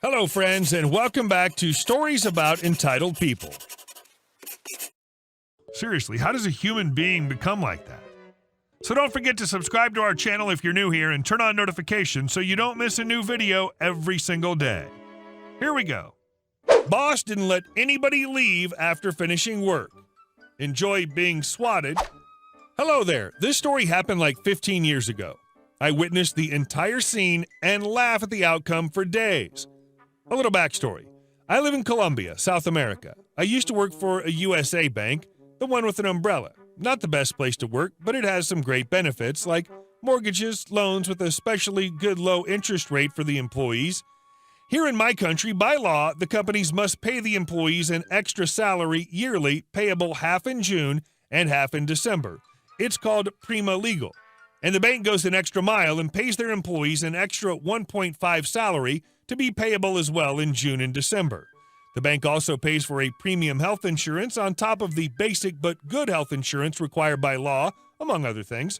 Hello, friends, and welcome back to Stories About Entitled People. Seriously, how does a human being become like that? So don't forget to subscribe to our channel if you're new here and turn on notifications so you don't miss a new video every single day. Here we go. Boss didn't let anybody leave after finishing work. Enjoy being swatted. Hello there. This story happened like 15 years ago. I witnessed the entire scene and laughed at the outcome for days. A little backstory. I live in Colombia, South America. I used to work for a USA bank, the one with an umbrella. Not the best place to work, but it has some great benefits like mortgages, loans with a especially good low interest rate for the employees. Here in my country, by law, the companies must pay the employees an extra salary yearly, payable half in June and half in December. It's called prima legal. And the bank goes an extra mile and pays their employees an extra 1.5 salary to be payable as well in June and December. The bank also pays for a premium health insurance on top of the basic but good health insurance required by law, among other things.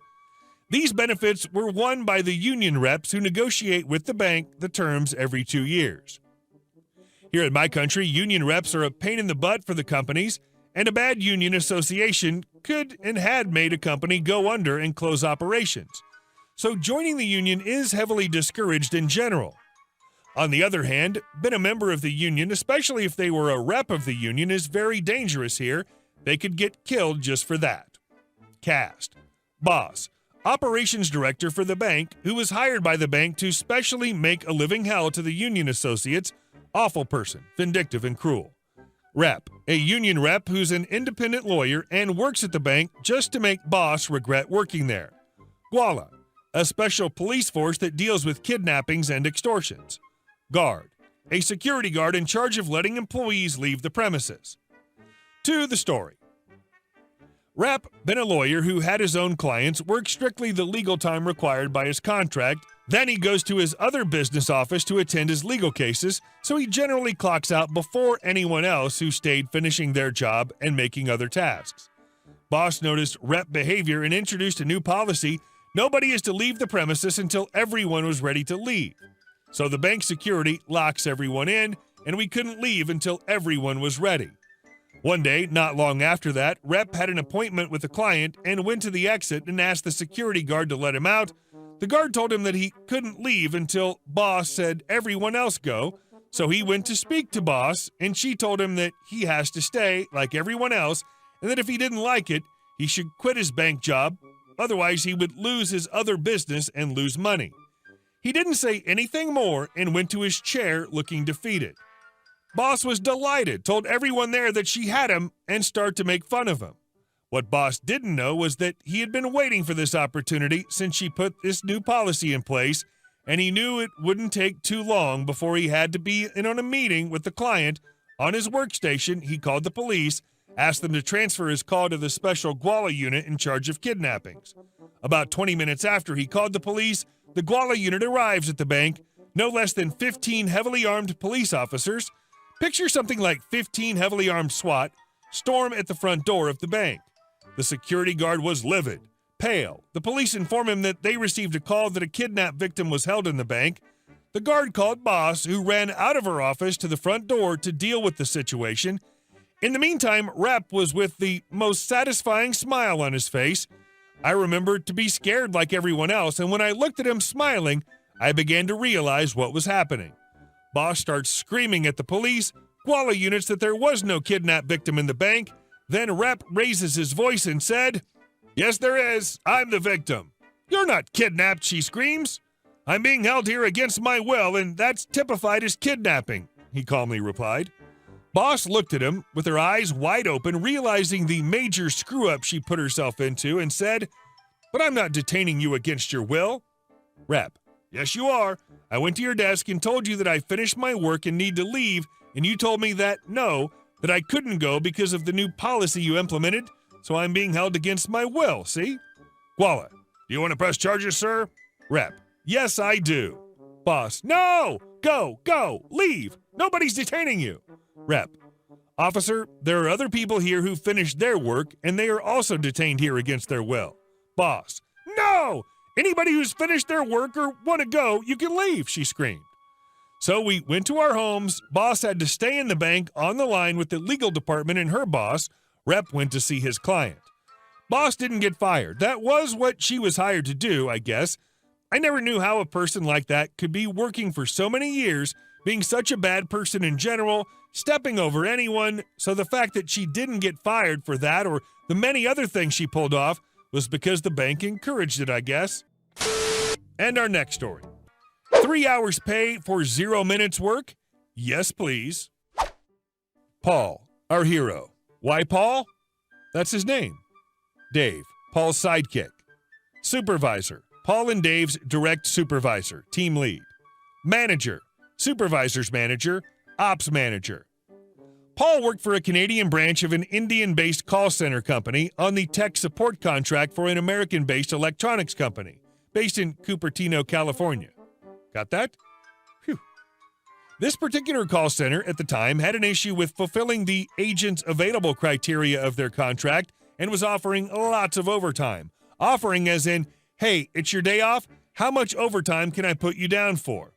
These benefits were won by the union reps who negotiate with the bank the terms every 2 years. Here in my country, union reps are a pain in the butt for the companies, and a bad union association could and had made a company go under and close operations. So joining the union is heavily discouraged in general. On the other hand, being a member of the union, especially if they were a rep of the union, is very dangerous here. They could get killed just for that. Cast. Boss. Operations director for the bank, who was hired by the bank to specially make a living hell to the union associates. Awful person, vindictive and cruel. Rep. A union rep who's an independent lawyer and works at the bank just to make boss regret working there. Guala. A special police force that deals with kidnappings and extortions. Guard. A security guard in charge of letting employees leave the premises. To the story. Rep, been a lawyer who had his own clients, worked strictly the legal time required by his contract. Then he goes to his other business office to attend his legal cases, so he generally clocks out before anyone else who stayed finishing their job and making other tasks. Boss noticed Rep behavior and introduced a new policy. Nobody is to leave the premises until everyone was ready to leave. So the bank security locks everyone in, and we couldn't leave until everyone was ready. One day, not long after that, Rep had an appointment with a client and went to the exit and asked the security guard to let him out. The guard told him that he couldn't leave until Boss said everyone else go, so he went to speak to Boss, and she told him that he has to stay like everyone else, and that if he didn't like it, he should quit his bank job, otherwise he would lose his other business and lose money. He didn't say anything more and went to his chair looking defeated. Boss was delighted, told everyone there that she had him, and started to make fun of him. What Boss didn't know was that he had been waiting for this opportunity since she put this new policy in place, and he knew it wouldn't take too long before he had to be in on a meeting with the client. On his workstation, he called the police, asked them to transfer his call to the special Guala unit in charge of kidnappings. About 20 minutes after he called the police, the Guala unit arrives at the bank, no less than 15 heavily armed police officers. Picture something like 15 heavily armed SWAT storm at the front door of the bank. The security guard was livid, pale. The police informed him that they received a call that a kidnap victim was held in the bank. The guard called Boss, who ran out of her office to the front door to deal with the situation. In the meantime, Rep was with the most satisfying smile on his face. I remembered to be scared like everyone else, and when I looked at him smiling, I began to realize what was happening. Boss starts screaming at the police, Guala units, that there was no kidnap victim in the bank. Then Rep raises his voice and said, "Yes, there is. I'm the victim." "You're not kidnapped," she screams. "I'm being held here against my will, and that's typified as kidnapping," he calmly replied. Boss looked at him with her eyes wide open, realizing the major screw-up she put herself into, and said, "But I'm not detaining you against your will." Rep: "Yes, you are. I went to your desk and told you that I finished my work and need to leave, and you told me that that I couldn't go because of the new policy you implemented, so I'm being held against my will, see?" Guala: "Do you want to press charges, sir?" Rep: "Yes, I do." Boss: "No! Go! Leave! Nobody's detaining you." Rep: "Officer, there are other people here who finished their work, and they are also detained here against their will." Boss: "No! Anybody who's finished their work or want to go, you can leave," she screamed. So we went to our homes. Boss had to stay in the bank on the line with the legal department and her boss. Rep went to see his client. Boss didn't get fired. That was what she was hired to do, I guess. I never knew how a person like that could be working for so many years, being such a bad person in general, stepping over anyone, so the fact that she didn't get fired for that or the many other things she pulled off was because the bank encouraged it, I guess. And our next story. 3 hours pay for 0 minutes work? Yes, please. Paul, our hero. Why Paul? That's his name. Dave, Paul's sidekick. Supervisor, Paul and Dave's direct supervisor, team lead. Manager, supervisor's manager, ops manager. Paul worked for a Canadian branch of an Indian-based call center company on the tech support contract for an American-based electronics company based in Cupertino, California. Got that? Phew. This particular call center at the time had an issue with fulfilling the agents available criteria of their contract and was offering lots of overtime. Offering as in, hey, it's your day off, how much overtime can I put you down for?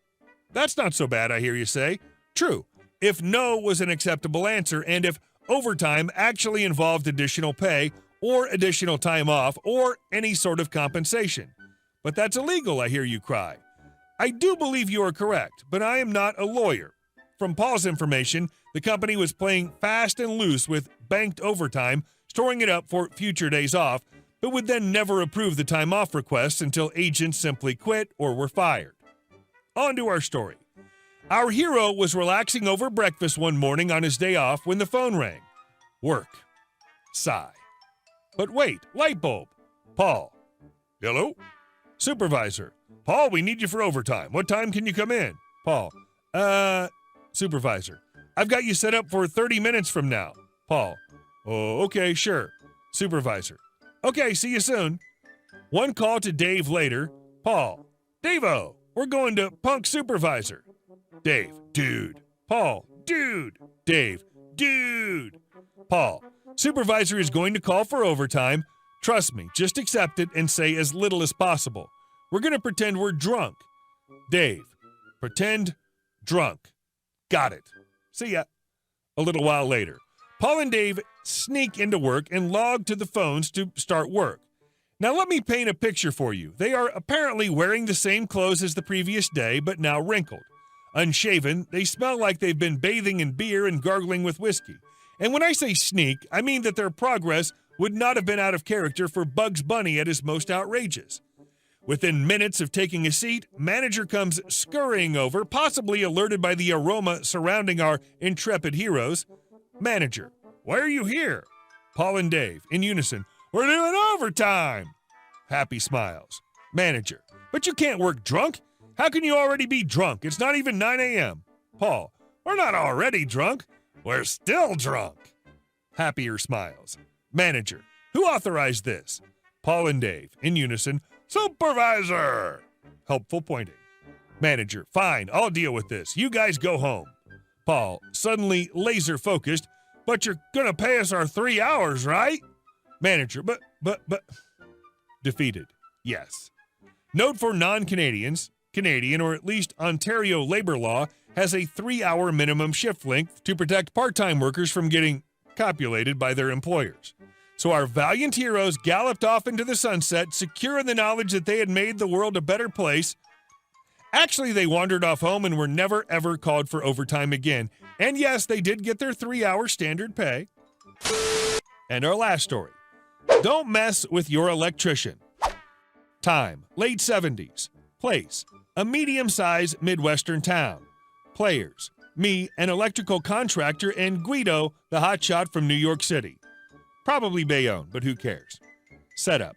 That's not so bad, I hear you say. True, if no was an acceptable answer and if overtime actually involved additional pay or additional time off or any sort of compensation. But that's illegal, I hear you cry. I do believe you are correct, but I am not a lawyer. From Paul's information, the company was playing fast and loose with banked overtime, storing it up for future days off, but would then never approve the time off requests until agents simply quit or were fired. On to our story. Our hero was relaxing over breakfast one morning on his day off when the phone rang. Work. Sigh. But wait, light bulb. Paul. Hello? Supervisor. Paul, we need you for overtime. What time can you come in? Paul. Supervisor. I've got you set up for 30 minutes from now. Paul. Oh, okay, sure. Supervisor. Okay, see you soon. One call to Dave later. Paul. Dave-o, we're going to Punk Supervisor. Dave. Dude. Paul. Dude. Dave. Dude. Paul. Supervisor is going to call for overtime. Trust me, just accept it and say as little as possible. We're going to pretend we're drunk. Dave. Pretend drunk. Got it. See ya. A little while later. Paul and Dave sneak into work and log to the phones to start work. Now let me paint a picture for you. They are apparently wearing the same clothes as the previous day, but now wrinkled. Unshaven, they smell like they've been bathing in beer and gargling with whiskey. And when I say sneak, I mean that their progress would not have been out of character for Bugs Bunny at his most outrageous. Within minutes of taking a seat, manager comes scurrying over, possibly alerted by the aroma surrounding our intrepid heroes. Manager, why are you here? Paul and Dave, in unison, we're doing overtime. Happy smiles. Manager, but you can't work drunk. How can you already be drunk? It's not even 9 a.m. Paul, we're not already drunk. We're still drunk. Happier smiles. Manager, who authorized this? Paul and Dave, in unison, Supervisor. Helpful pointing. Manager, fine, I'll deal with this. You guys go home. Paul, suddenly laser-focused, but you're gonna pay us our 3 hours, right? Manager, but. Defeated. Yes. Note for non-Canadians, Canadian or at least Ontario labor law has a 3-hour minimum shift length to protect part-time workers from getting copulated by their employers. So our valiant heroes galloped off into the sunset, secure in the knowledge that they had made the world a better place. Actually, they wandered off home and were never, ever called for overtime again. And yes, they did get their 3-hour standard pay. And our last story. Don't mess with your electrician. Time, late 70s. Place, a medium-sized Midwestern town. Players, me, an electrical contractor, and Guido, the hotshot from New York City. Probably Bayonne, but who cares? Setup.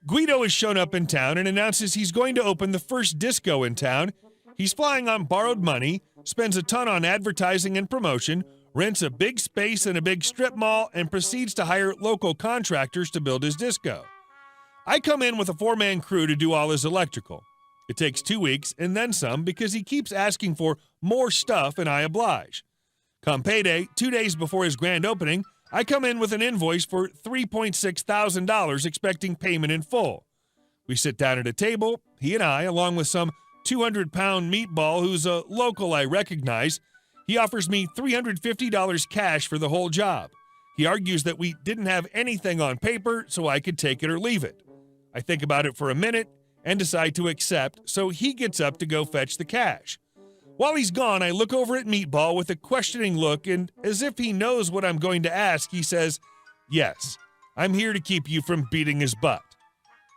Guido has shown up in town and announces he's going to open the first disco in town. He's flying on borrowed money, spends a ton on advertising and promotion, rents a big space in a big strip mall, and proceeds to hire local contractors to build his disco. I come in with a 4-man crew to do all his electrical. It takes 2 weeks and then some because he keeps asking for more stuff and I oblige. Come payday, 2 days before his grand opening, I come in with an invoice for $3.6 thousand expecting payment in full. We sit down at a table, he and I, along with some 200-pound meatball who's a local I recognize. He offers me $350 cash for the whole job. He argues that we didn't have anything on paper, so I could take it or leave it. I think about it for a minute and decide to accept, so he gets up to go fetch the cash. While he's gone, I look over at Meatball with a questioning look, and as if he knows what I'm going to ask, he says, "Yes, I'm here to keep you from beating his butt."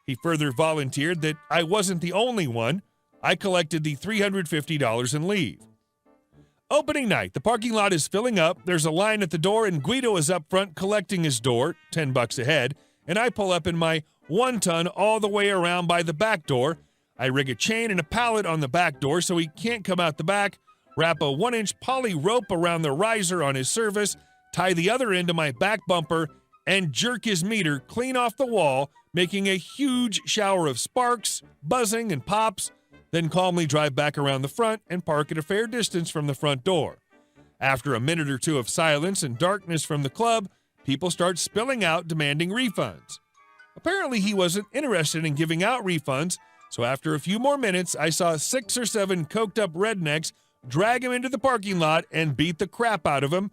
He further volunteered that I wasn't the only one. I collected the $350 and leave. Opening night, the parking lot is filling up, there's a line at the door, and Guido is up front collecting his door, $10 a head, and I pull up in my 1-ton all the way around by the back door. I rig a chain and a pallet on the back door so he can't come out the back, wrap a 1-inch poly rope around the riser on his service, tie the other end to my back bumper, and jerk his meter clean off the wall, making a huge shower of sparks, buzzing, and pops, then calmly drive back around the front and park at a fair distance from the front door. After a minute or two of silence and darkness from the club, people start spilling out demanding refunds. Apparently he wasn't interested in giving out refunds, so after a few more minutes, I saw 6 or 7 coked-up rednecks drag him into the parking lot and beat the crap out of him,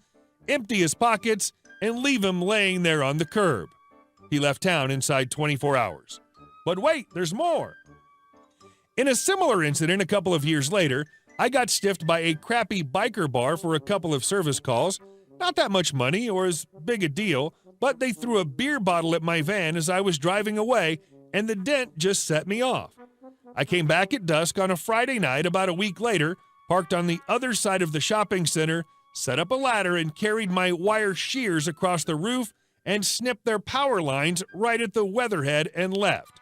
empty his pockets, and leave him laying there on the curb. He left town inside 24 hours. But wait, there's more. In a similar incident a couple of years later, I got stiffed by a crappy biker bar for a couple of service calls. Not that much money or as big a deal, but they threw a beer bottle at my van as I was driving away, and the dent just set me off. I came back at dusk on a Friday night about a week later, parked on the other side of the shopping center, set up a ladder, and carried my wire shears across the roof and snipped their power lines right at the weatherhead and left.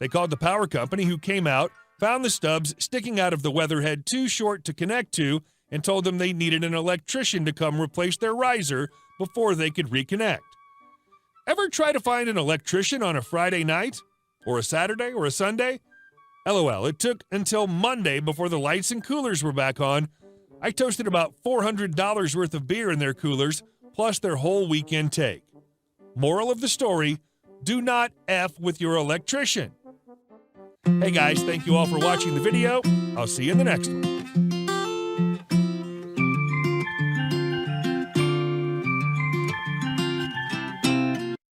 They called the power company, who came out, found the stubs sticking out of the weatherhead too short to connect to, and told them they needed an electrician to come replace their riser before they could reconnect. Ever try to find an electrician on a Friday night? Or a Saturday or a Sunday? LOL, it took until Monday before the lights and coolers were back on. I toasted about $400 worth of beer in their coolers, plus their whole weekend take. Moral of the story, do not F with your electrician. Hey guys, thank you all for watching the video. I'll see you in the next one.